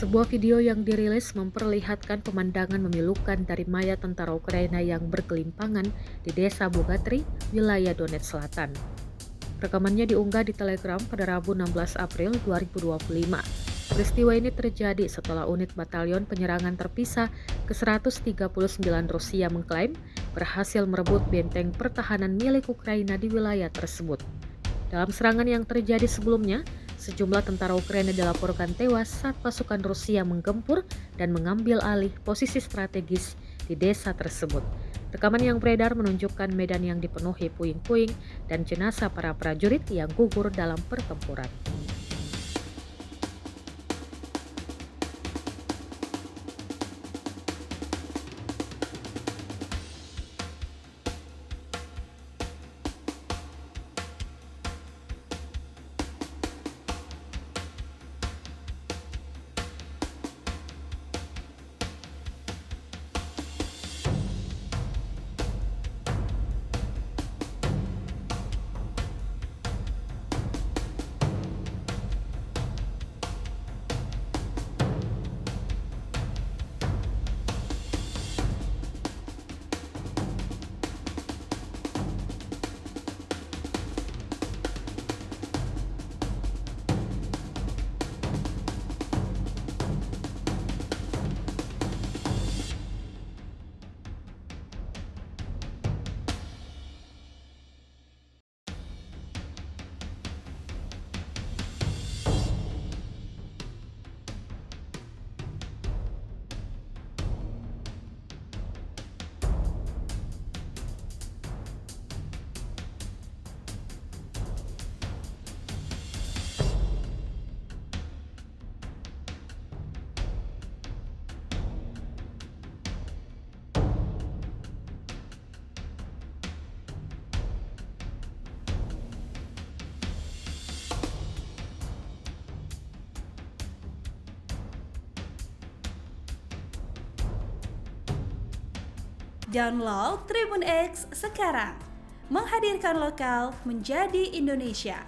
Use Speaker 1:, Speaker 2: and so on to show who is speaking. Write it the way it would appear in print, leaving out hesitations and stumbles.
Speaker 1: Sebuah video yang dirilis memperlihatkan pemandangan memilukan dari mayat tentara Ukraina yang bergelimpangan di desa Bogatri, wilayah Donetsk Selatan. Rekamannya diunggah di Telegram pada Rabu 16 April 2025. Peristiwa ini terjadi setelah unit batalion penyerangan terpisah ke-139 Rusia mengklaim berhasil merebut benteng pertahanan milik Ukraina di wilayah tersebut. Dalam serangan yang terjadi sebelumnya, sejumlah tentara Ukraina dilaporkan tewas saat pasukan Rusia menggempur dan mengambil alih posisi strategis di desa tersebut. Rekaman yang beredar menunjukkan medan yang dipenuhi puing-puing dan jenazah para prajurit yang gugur dalam pertempuran.
Speaker 2: Download Tribun X sekarang, menghadirkan lokal menjadi Indonesia.